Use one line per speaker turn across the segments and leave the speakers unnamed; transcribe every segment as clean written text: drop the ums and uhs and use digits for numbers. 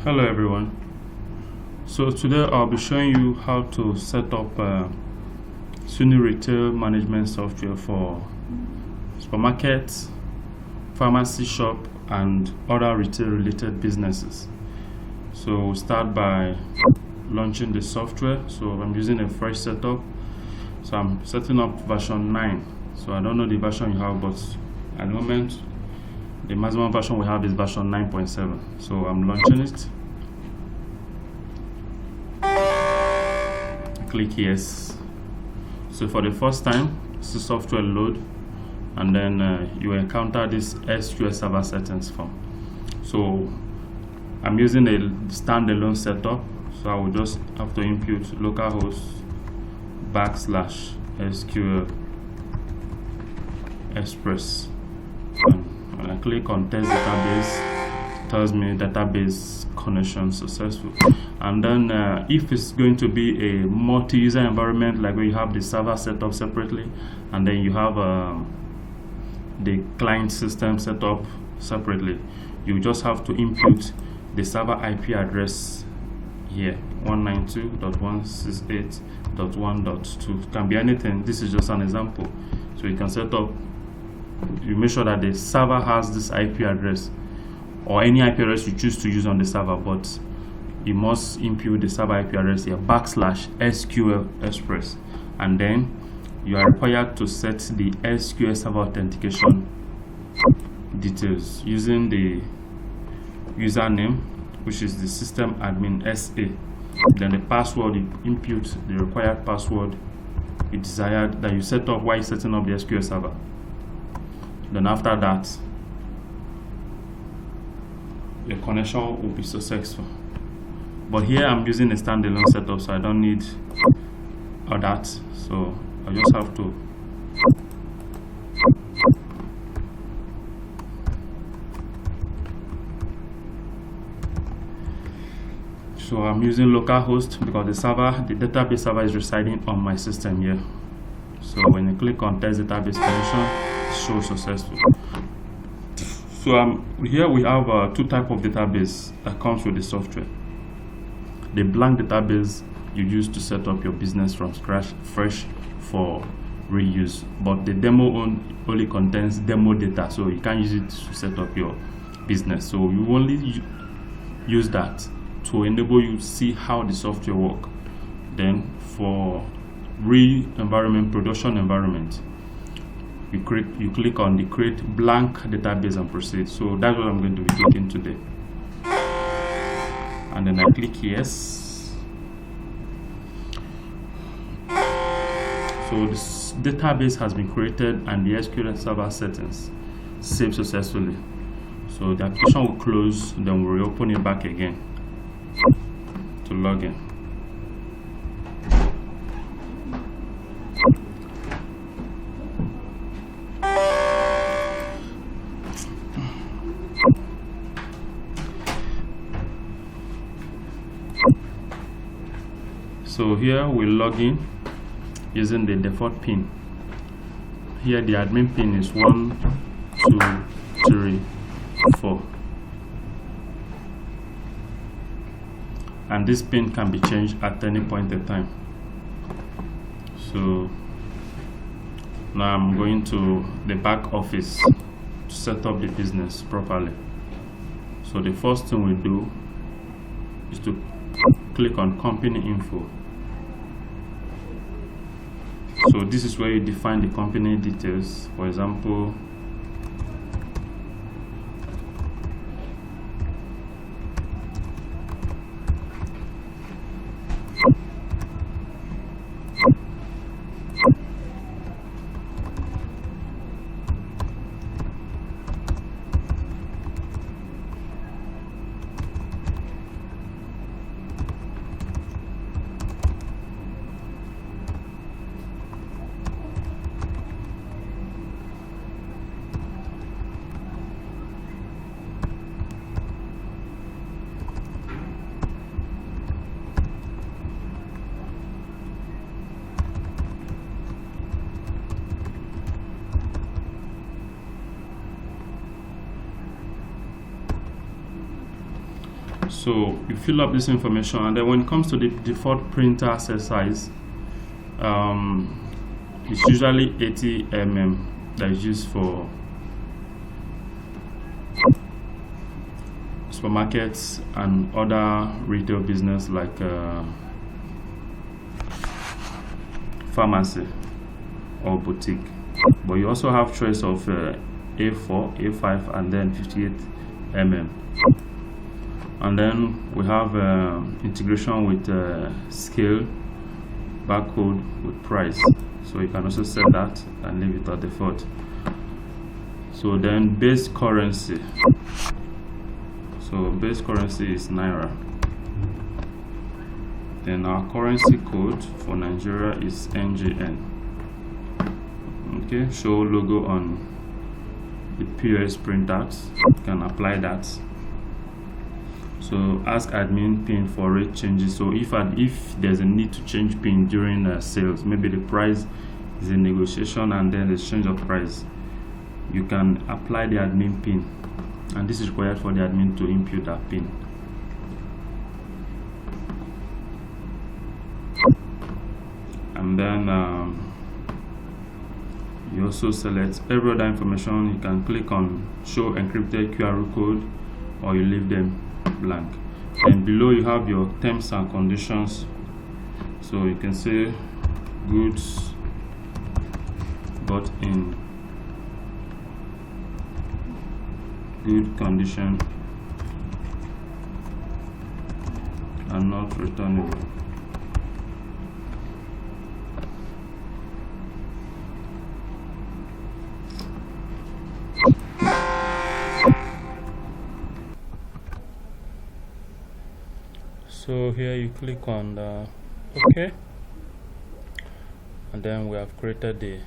Hello everyone. So today I'll be showing you how to set up Suni retail management software for supermarkets, pharmacy shop and other retail related businesses. So we'll start by launching the software. So I'm using a fresh setup. So I'm setting up version 9. So I don't know the version you have, but at the moment the maximum version we have is version 9.7. So I'm launching it. Click yes. So for the first time, the software load, and then you encounter this SQL Server settings form. So I'm using a standalone setup, so I will just have to input localhost /SQL Express. When I click on test database, it tells me database connection successful. And then if it's going to be a multi-user environment, like where you have the server set up separately and then you have the client system set up separately, you just have to input the server IP address here, 192.168.1.2. It can be anything. This is just an example. So you can set up, you make sure that the server has this IP address or any IP address you choose to use on the server, but you must input the server IP address here, /SQL Express, and then you are required to set the SQL Server authentication details using the username, which is the system admin SA. Then the password, you input the required password you desired that you set up while setting up the SQL Server. Then after that, your connection will be successful. But here I'm using a standalone setup, so I don't need all that. So I just have to so I'm using localhost because the database server is residing on my system here. So when you click on test database connection, it shows successful. So here we have two types of database that comes with the software. The blank database you use to set up your business from scratch, fresh for reuse, but the demo only contains demo data, so you can't use it to set up your business. So you only use that to enable you to see how the software work. Then for production environment, you click on the create blank database and proceed. So that's what I'm going to be clicking today. And then I click yes. So this database has been created and the SQL Server settings saved successfully. So the application will close, then we'll reopen it back again to log in. So here we log in using the default pin. Here the admin pin is 1, 2, 3, 4. And this pin can be changed at any point in time. So now I'm going to the back office to set up the business properly. So the first thing we do is to click on company info. So this is where you define the company details. For example, So you fill up this information, and then when it comes to the default printer set size, it's usually 80 that is used for supermarkets and other retail business like pharmacy or boutique. But you also have choice of A4, A5, and then 58 and then we have integration with scale, barcode with price, so you can also set that and leave it at default. So then base currency, so base currency is Naira. Then our currency code for Nigeria is NGN. Okay, show logo on the POS printouts, you can apply that. So ask admin pin for rate changes. So if there's a need to change pin during sales, maybe the price is a negotiation and then there's change of price, you can apply the admin pin, and this is required for the admin to input that pin. And then you also select every other information. You can click on show encrypted QR code, or you leave them blank. And below you have your terms and conditions, so you can say goods bought in good condition and not returnable. So here you click on the OK, and then we have created the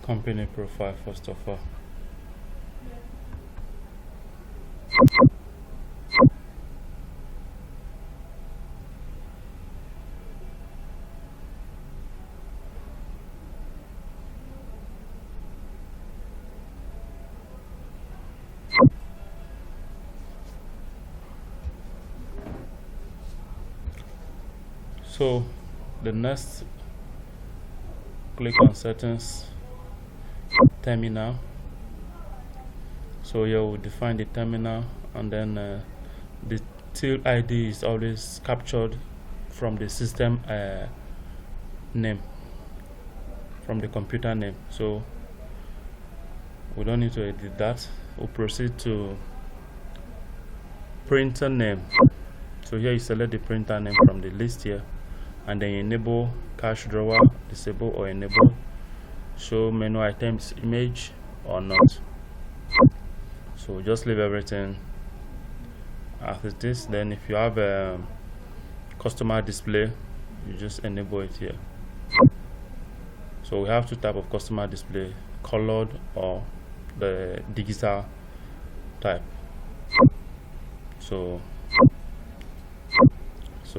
company profile first of all. So the next, click on settings, terminal. So here we'll define the terminal, and then the till ID is always captured from the system name, from the computer name. So we don't need to edit that. We'll proceed to printer name. So here you select the printer name from the list here, and then enable cache drawer, disable or enable show menu items image or not. So just leave everything as it is. Then if you have a customer display, you just enable it here. So we have two types of customer display, colored or the digital type. So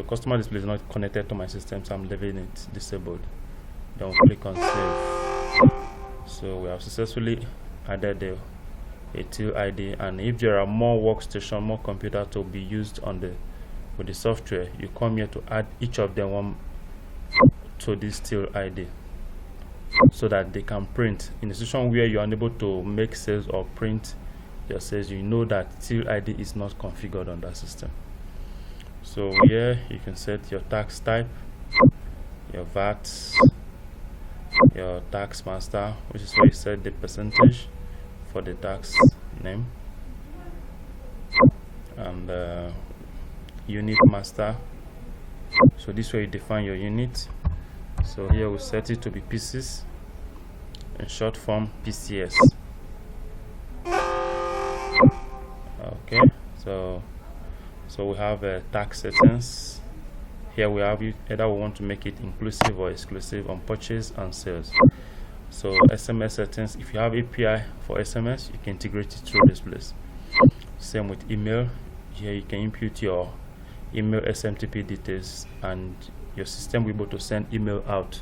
customer display is not connected to my system, so I'm leaving it disabled. Then we'll click on save. So we have successfully added a till ID, and if there are more workstation, more computer to be used on with the software, you come here to add each of them one to this till ID, so that they can print. In a situation where you're unable to make sales or print your sales, you know that till ID is not configured on that system. So here you can set your tax type, your VAT, your tax master, which is where you set the percentage for the tax name, and unit master. So this way you define your unit. So here we set it to be pieces, in short form PCS. Okay, so we have tax settings. Here we have either we want to make it inclusive or exclusive on purchase and sales. So SMS settings, if you have API for SMS, you can integrate it through this place. Same with email. Here you can input your email SMTP details, and your system will be able to send email out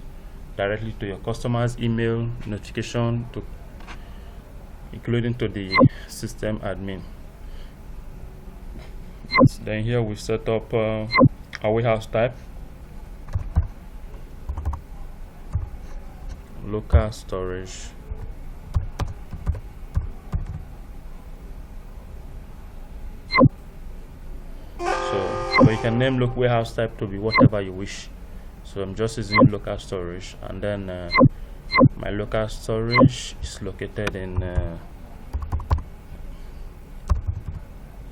directly to your customers' email notification, including to the system admin. Then here we set up our warehouse type, local storage. So you can name local warehouse type to be whatever you wish. So I'm just using local storage, and then my local storage is located in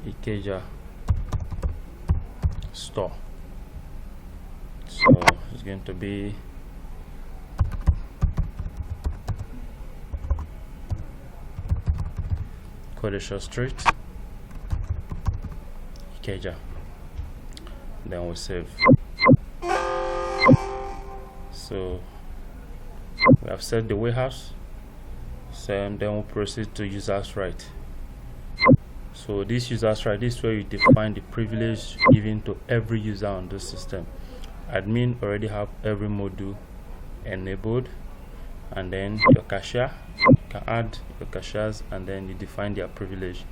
Ikeja store. So it's going to be Kodesha Street, Ikeja. Then we save. So we have set the warehouse, so and then we'll proceed to users right. So this users right, this is where you define the privilege given to every user on the system. Admin already have every module enabled, and then your cashier, you can add your cashiers, and then you define their privilege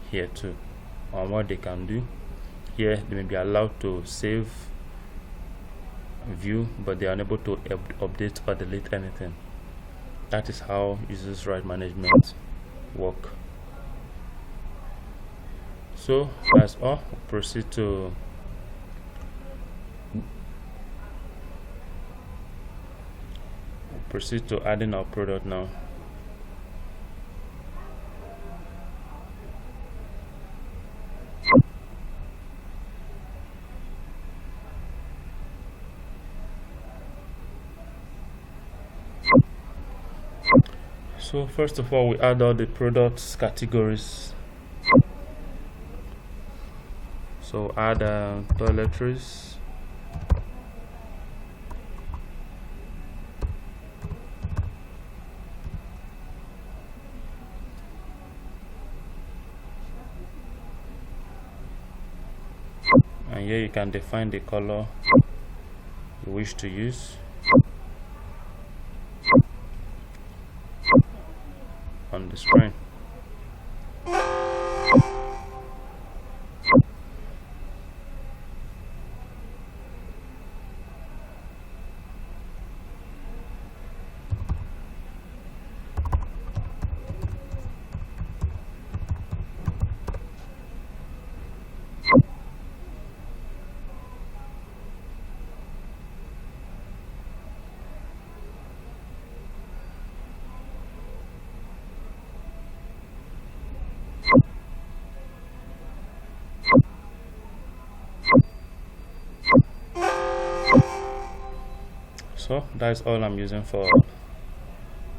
here too on what they can do. Here they may be allowed to save, view, but they are unable to update or delete anything. That is how users right management work. So that's all. We'll proceed to adding our product now. So first of all, we add all the products categories. So add toiletries, and here you can define the color you wish to use on the screen. So that's all I'm using for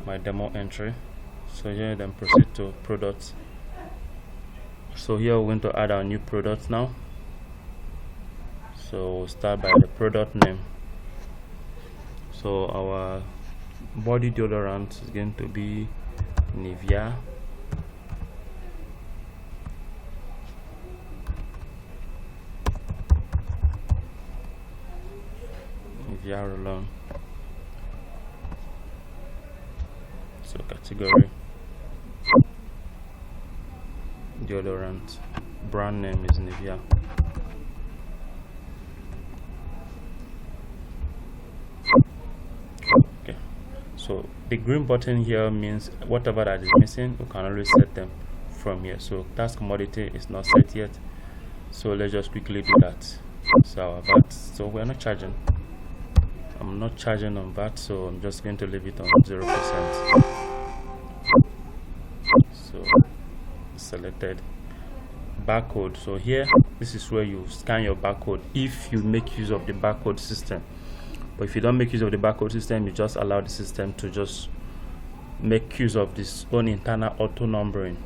my demo entry. So here then proceed to products. So here we're going to add our new product now. So we'll start by the product name. So our body deodorant is going to be Nivea. Nivea roll-on. So category deodorant, brand name is Nivea. Okay, so the green button here means whatever that is missing, we can always set them from here. So task commodity is not set yet, so let's just quickly do that. So our VAT, so we're not charging, I'm not charging on VAT, so I'm just going to leave it on 0%. So selected barcode. So here, this is where you scan your barcode if you make use of the barcode system. But if you don't make use of the barcode system, you just allow the system to just make use of this own internal auto numbering.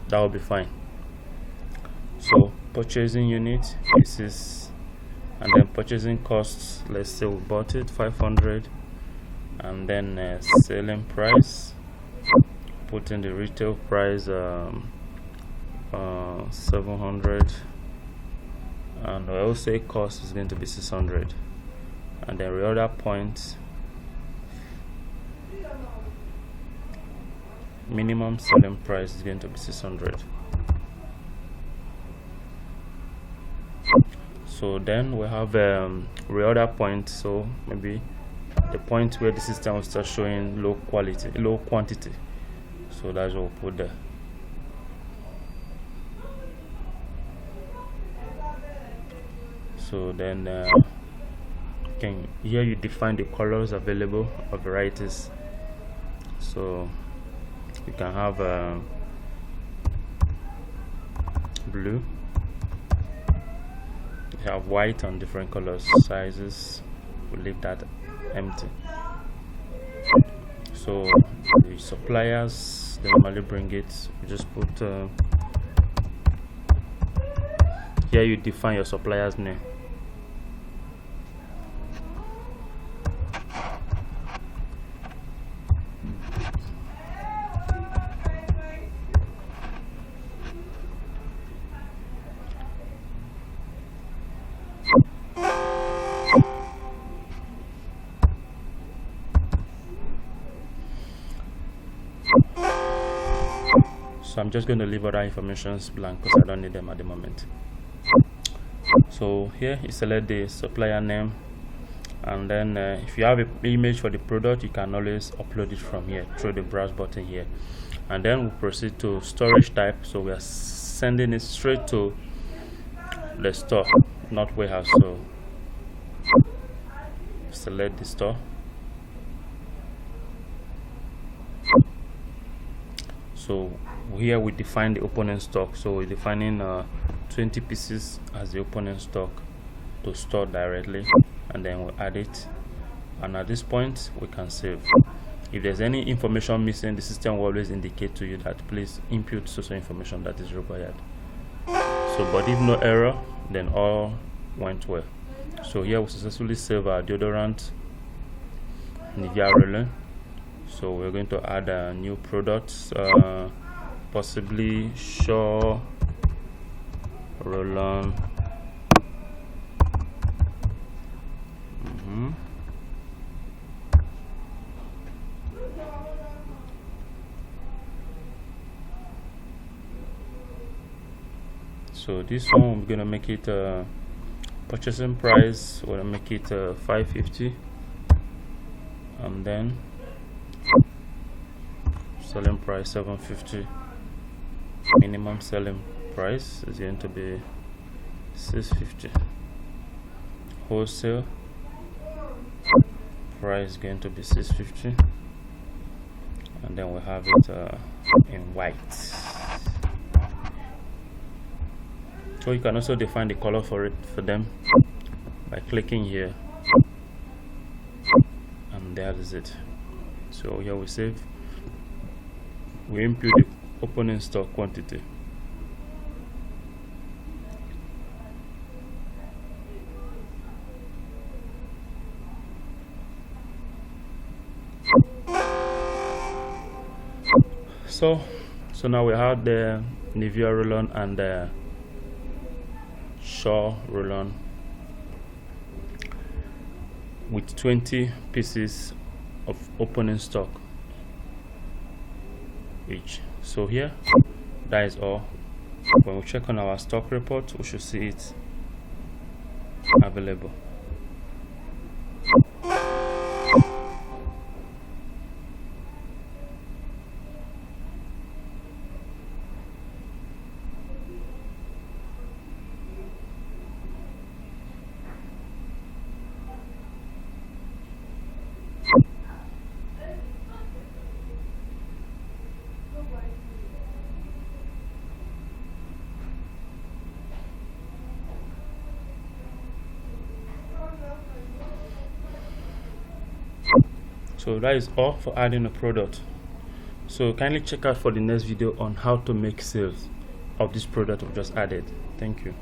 That will be fine. So purchasing unit, this is, and then purchasing costs, let's say we bought it 500, and then selling price, put in the retail price 700, and I will say cost is going to be 600, and then reorder point, minimum selling price is going to be 600. So then we have reorder point, so maybe the point where the system will start showing low quantity, so that's what we'll put there. So then here you define the colors available of varieties, so you can have blue, you have white on different colors, sizes, we'll leave that empty. So the suppliers, they normally bring it, you just put here you define your supplier's name. So I'm just going to leave other informations blank because I don't need them at the moment. So here you select the supplier name, and then if you have an image for the product, you can always upload it from here through the browse button here. And then we'll proceed to storage type, so we are sending it straight to the store, not warehouse. So select the store. So here we define the opening stock, so we're defining 20 pieces as the opening stock to store directly, and then we'll add it, and at this point we can save. If there's any information missing, the system will always indicate to you that please input social information that is required. So but if no error, then all went well. So here we successfully save our deodorant Nivea roll-on. So we're going to add a new product, possibly Shaw roll-on. So this one we're gonna make it purchasing price, we're gonna make it 550, and then selling price 750. Minimum selling price is going to be 650. Wholesale price is going to be 650, and then we have it in white. So you can also define the color for them by clicking here, and that is it. So here we save, we input the opening stock quantity. So now we have the Nivea roll-on and the Shaw roll-on with 20 pieces of opening stock each. So here, that is all. When we check on our stock report, we should see it available. So that is all for adding a product. So kindly check out for the next video on how to make sales of this product we just added. Thank you.